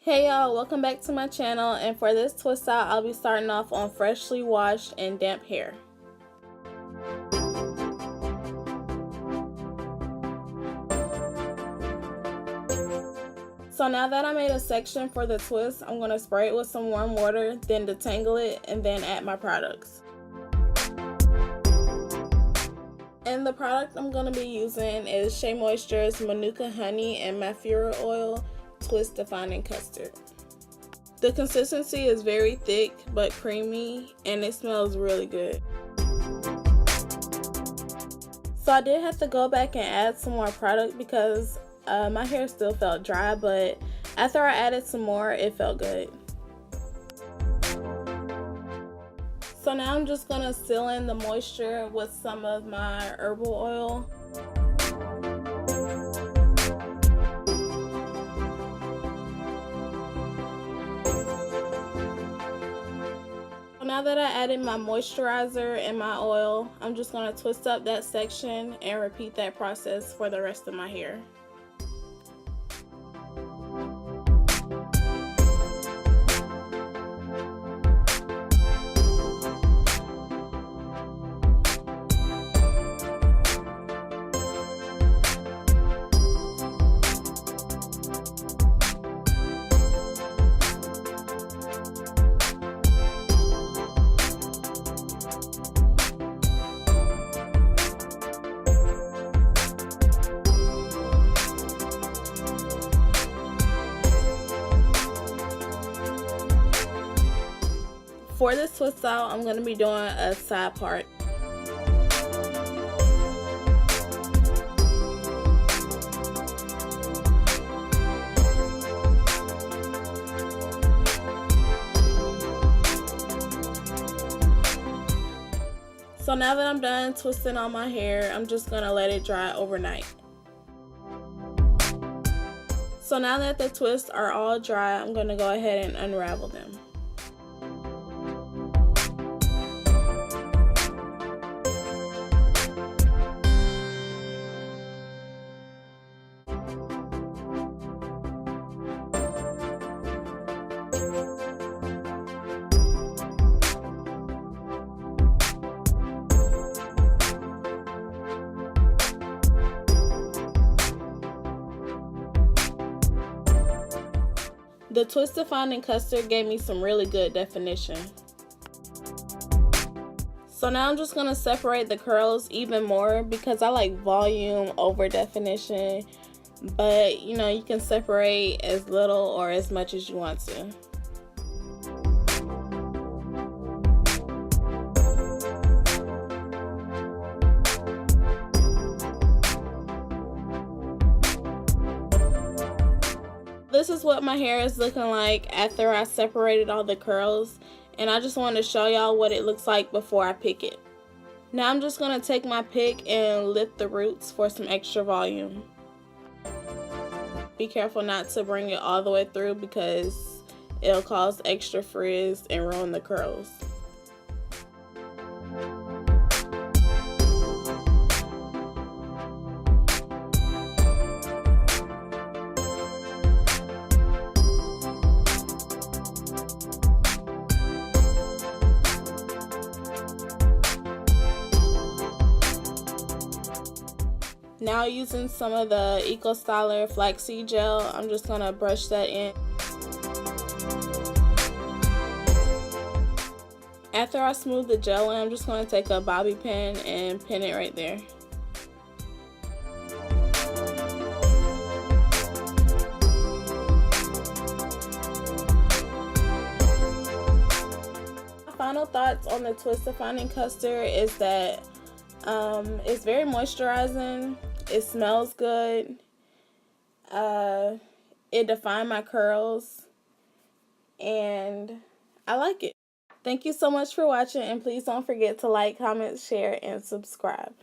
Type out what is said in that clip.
Hey y'all, welcome back to my channel, and for this twist out I'll be starting off on freshly washed and damp hair. So now that I made a section for the twist, I'm going to spray it with some warm water, then detangle it, and then add my products. And the product I'm going to be using is Shea Moisture's Manuka Honey and Mafura Oil Twist Defining Custard. The consistency is very thick but creamy, and it smells really good. So I did have to go back and add some more product because my hair still felt dry, but after I added some more, it felt good. So now I'm just going to seal in the moisture with some of my herbal oil. Now that I added my moisturizer and my oil, I'm just going to twist up that section and repeat that process for the rest of my hair. For this twist out, I'm going to be doing a side part. So now that I'm done twisting on my hair, I'm just going to let it dry overnight. So now that the twists are all dry, I'm going to go ahead and unravel them. The twist defining custard gave me some really good definition. So now I'm just going to separate the curls even more because I like volume over definition, but you know, you can separate as little or as much as you want to. This is what my hair is looking like after I separated all the curls, and I just wanted to show y'all what it looks like before I pick it. Now I'm just going to take my pick and lift the roots for some extra volume. Be careful not to bring it all the way through because it'll cause extra frizz and ruin the curls. Now using some of the Styler Flaxseed gel, I'm just going to brush that in. After I smooth the gel in, I'm just going to take a bobby pin and pin it right there. My final thoughts on the twist defining custard is that it's very moisturizing. It smells good. It defined my curls, and I like it. Thank you so much for watching, and please don't forget to like, comment, share, and subscribe.